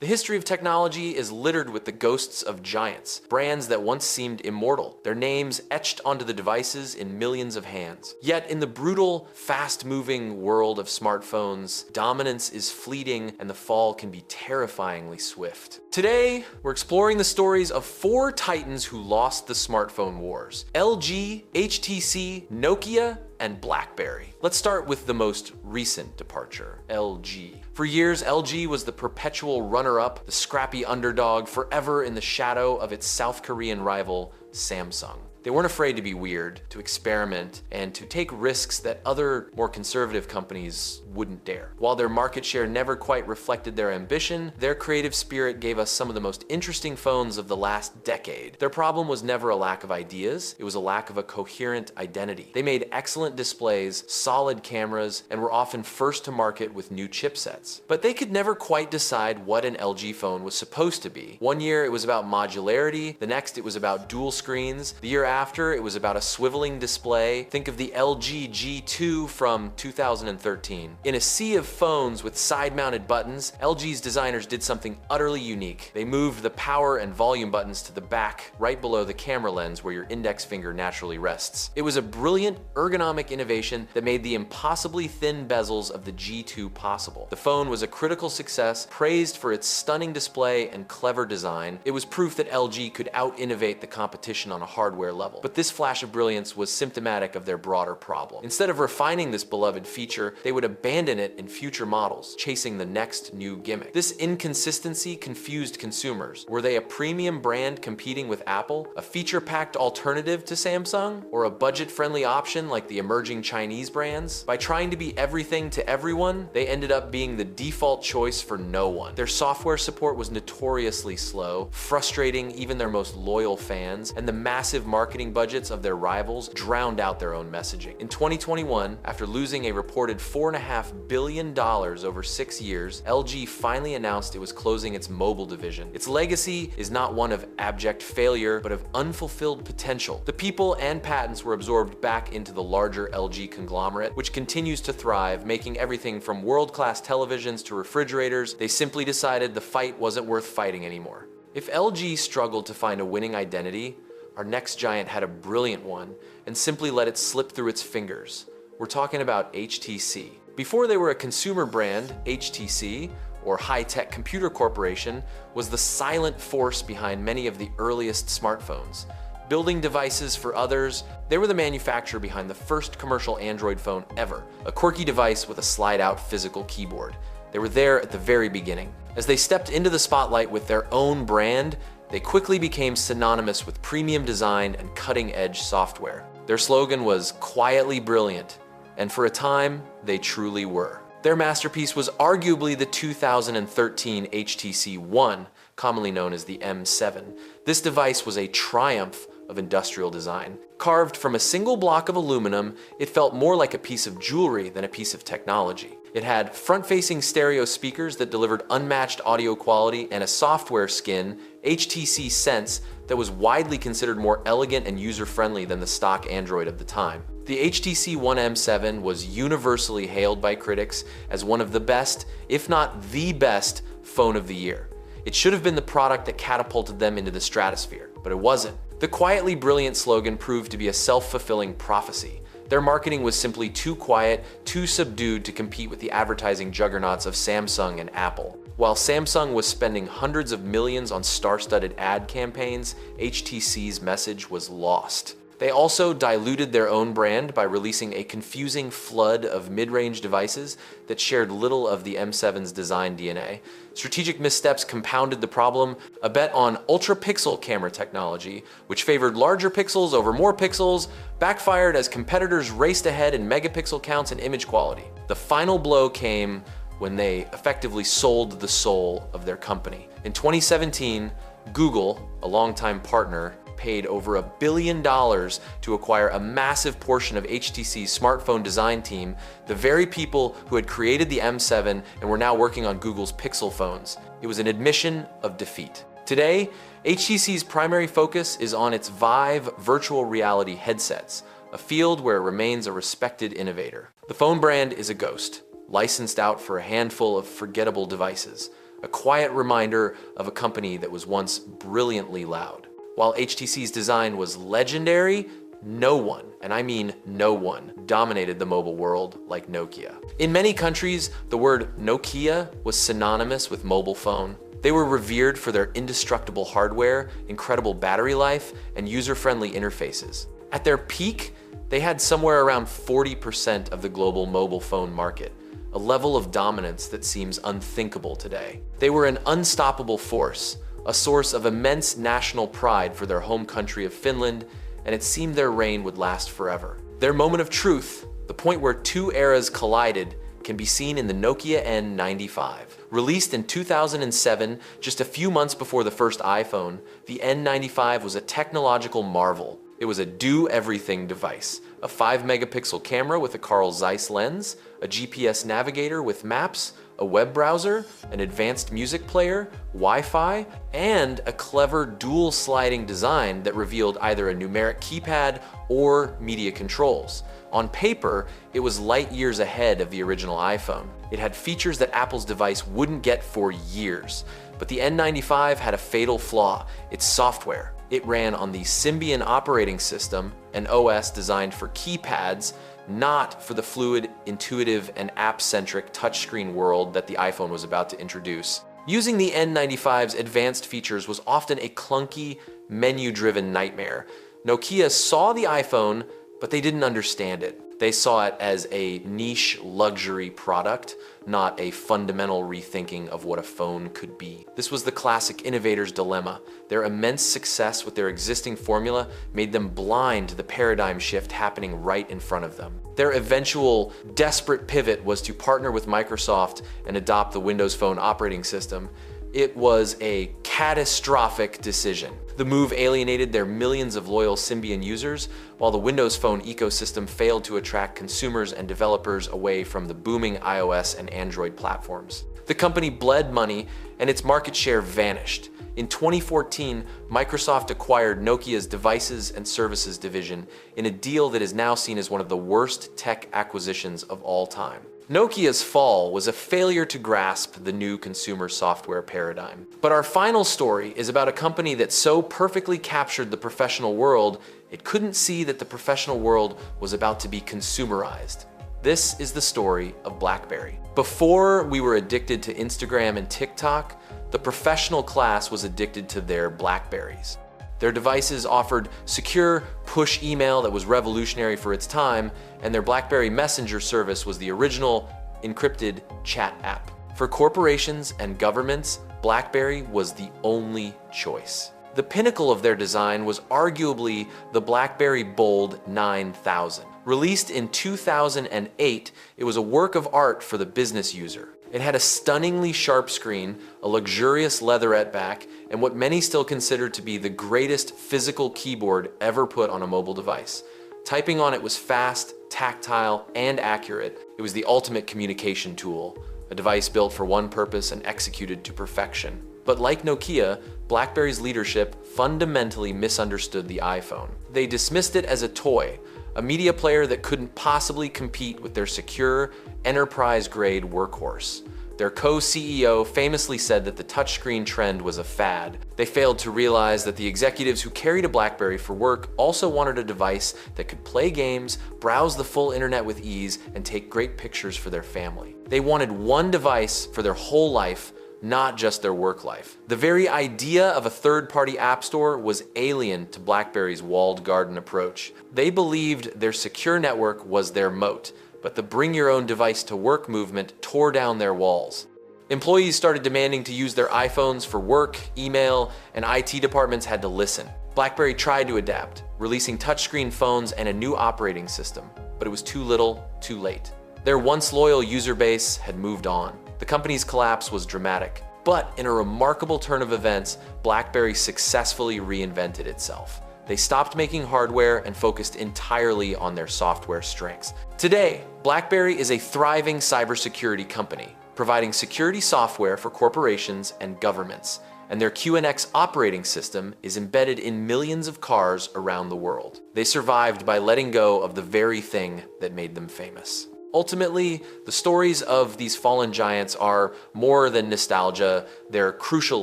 The history of technology is littered with the ghosts of giants, brands that once seemed immortal, their names etched onto the devices in millions of hands. Yet in the brutal, fast-moving world of smartphones, dominance is fleeting and the fall can be terrifyingly swift. Today, we're exploring the stories of 4 titans who lost the smartphone wars: LG, HTC, Nokia, and BlackBerry. Let's start with the most recent departure, LG. For years, LG was the perpetual runner-up, the scrappy underdog, forever in the shadow of its South Korean rival, Samsung. They weren't afraid to be weird, to experiment, and to take risks that other, more conservative companies wouldn't dare. While their market share never quite reflected their ambition, their creative spirit gave us some of the most interesting phones of the last decade. Their problem was never a lack of ideas, it was a lack of a coherent identity. They made excellent displays, solid cameras, and were often first to market with new chipsets. But they could never quite decide what an LG phone was supposed to be. One year it was about modularity, the next it was about dual screens, the year after, it was about a swiveling display. Think of the LG G2 from 2013. In a sea of phones with side-mounted buttons, LG's designers did something utterly unique. They moved the power and volume buttons to the back, right below the camera lens where your index finger naturally rests. It was a brilliant, ergonomic innovation that made the impossibly thin bezels of the G2 possible. The phone was a critical success, praised for its stunning display and clever design. It was proof that LG could out-innovate the competition on a hardware level. But this flash of brilliance was symptomatic of their broader problem. Instead of refining this beloved feature, they would abandon it in future models, chasing the next new gimmick. This inconsistency confused consumers. Were they a premium brand competing with Apple, a feature-packed alternative to Samsung, or a budget-friendly option like the emerging Chinese brands? By trying to be everything to everyone, they ended up being the default choice for no one. Their software support was notoriously slow, frustrating even their most loyal fans, and the massive marketing budgets of their rivals drowned out their own messaging. In 2021, after losing a reported $4.5 billion over 6 years, LG finally announced it was closing its mobile division. Its legacy is not one of abject failure, but of unfulfilled potential. The people and patents were absorbed back into the larger LG conglomerate, which continues to thrive, making everything from world-class televisions to refrigerators. They simply decided the fight wasn't worth fighting anymore. If LG struggled to find a winning identity, our next giant had a brilliant one and simply let it slip through its fingers. We're talking about HTC. Before they were a consumer brand, HTC, or High-Tech Computer Corporation, was the silent force behind many of the earliest smartphones. Building devices for others, they were the manufacturer behind the first commercial Android phone ever, a quirky device with a slide-out physical keyboard. They were there at the very beginning. As they stepped into the spotlight with their own brand, they quickly became synonymous with premium design and cutting-edge software. Their slogan was quietly brilliant, and for a time, they truly were. Their masterpiece was arguably the 2013 HTC One, commonly known as the M7. This device was a triumph of industrial design. Carved from a single block of aluminum, it felt more like a piece of jewelry than a piece of technology. It had front-facing stereo speakers that delivered unmatched audio quality and a software skin, HTC Sense, that was widely considered more elegant and user-friendly than the stock Android of the time. The HTC One M7 was universally hailed by critics as one of the best, if not the best, phone of the year. It should have been the product that catapulted them into the stratosphere, but it wasn't. The quietly brilliant slogan proved to be a self-fulfilling prophecy. Their marketing was simply too quiet, too subdued to compete with the advertising juggernauts of Samsung and Apple. While Samsung was spending hundreds of millions on star-studded ad campaigns, HTC's message was lost. They also diluted their own brand by releasing a confusing flood of mid-range devices that shared little of the M7's design DNA. Strategic missteps compounded the problem. A bet on ultra-pixel camera technology, which favored larger pixels over more pixels, backfired as competitors raced ahead in megapixel counts and image quality. The final blow came when they effectively sold the soul of their company. In 2017, Google, a longtime partner, paid over $1 billion to acquire a massive portion of HTC's smartphone design team, the very people who had created the M7 and were now working on Google's Pixel phones. It was an admission of defeat. Today, HTC's primary focus is on its Vive virtual reality headsets, a field where it remains a respected innovator. The phone brand is a ghost, licensed out for a handful of forgettable devices. a quiet reminder of a company that was once brilliantly loud. While HTC's design was legendary, no one, and I mean no one, dominated the mobile world like Nokia. In many countries, the word Nokia was synonymous with mobile phone. They were revered for their indestructible hardware, incredible battery life, and user-friendly interfaces. At their peak, they had somewhere around 40% of the global mobile phone market, a level of dominance that seems unthinkable today. They were an unstoppable force, a source of immense national pride for their home country of Finland, and it seemed their reign would last forever. Their moment of truth, the point where two eras collided, can be seen in the Nokia N95. Released in 2007, just a few months before the first iPhone, the N95 was a technological marvel. It was a do-everything device, a 5-megapixel camera with a Carl Zeiss lens, a GPS navigator with maps, a web browser, an advanced music player, Wi-Fi, and a clever dual sliding design that revealed either a numeric keypad or media controls. On paper, it was light years ahead of the original iPhone. It had features that Apple's device wouldn't get for years. But the N95 had a fatal flaw: its software. It ran on the Symbian operating system, an OS designed for keypads, not for the fluid, intuitive, and app-centric touchscreen world that the iPhone was about to introduce. Using the N95's advanced features was often a clunky, menu-driven nightmare. Nokia saw the iPhone, but they didn't understand it. They saw it as a niche luxury product, not a fundamental rethinking of what a phone could be. This was the classic innovator's dilemma. Their immense success with their existing formula made them blind to the paradigm shift happening right in front of them. Their eventual desperate pivot was to partner with Microsoft and adopt the Windows Phone operating system. It was a catastrophic decision. The move alienated their millions of loyal Symbian users, while the Windows Phone ecosystem failed to attract consumers and developers away from the booming iOS and Android platforms. The company bled money, and its market share vanished. In 2014, Microsoft acquired Nokia's Devices and Services division in a deal that is now seen as one of the worst tech acquisitions of all time. Nokia's fall was a failure to grasp the new consumer software paradigm. But our final story is about a company that so perfectly captured the professional world, it couldn't see that the professional world was about to be consumerized. This is the story of BlackBerry. Before we were addicted to Instagram and TikTok, the professional class was addicted to their BlackBerries. Their devices offered secure push email that was revolutionary for its time, and their BlackBerry Messenger service was the original encrypted chat app. For corporations and governments, BlackBerry was the only choice. The pinnacle of their design was arguably the BlackBerry Bold 9000. Released in 2008, it was a work of art for the business user. It had a stunningly sharp screen, a luxurious leatherette back, and what many still consider to be the greatest physical keyboard ever put on a mobile device. Typing on it was fast, tactile, and accurate. It was the ultimate communication tool, a device built for one purpose and executed to perfection. But like Nokia, BlackBerry's leadership fundamentally misunderstood the iPhone. They dismissed it as a toy, a media player that couldn't possibly compete with their secure, enterprise-grade workhorse. Their co-CEO famously said that the touchscreen trend was a fad. They failed to realize that the executives who carried a BlackBerry for work also wanted a device that could play games, browse the full internet with ease, and take great pictures for their family. They wanted one device for their whole life, not just their work life. The very idea of a third-party app store was alien to BlackBerry's walled garden approach. They believed their secure network was their moat, but the bring-your-own-device-to-work movement tore down their walls. Employees started demanding to use their iPhones for work, email, and IT departments had to listen. BlackBerry tried to adapt, releasing touchscreen phones and a new operating system, but it was too little, too late. Their once loyal user base had moved on. The company's collapse was dramatic, but in a remarkable turn of events, BlackBerry successfully reinvented itself. They stopped making hardware and focused entirely on their software strengths. Today, BlackBerry is a thriving cybersecurity company, providing security software for corporations and governments, and their QNX operating system is embedded in millions of cars around the world. They survived by letting go of the very thing that made them famous. Ultimately, the stories of these fallen giants are more than nostalgia, they're crucial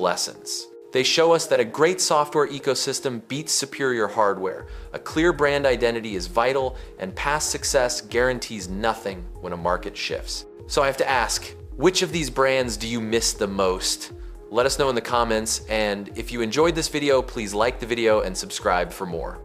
lessons. They show us that a great software ecosystem beats superior hardware. A clear brand identity is vital, and past success guarantees nothing when a market shifts. So I have to ask, which of these brands do you miss the most? Let us know in the comments, and if you enjoyed this video, please like the video and subscribe for more.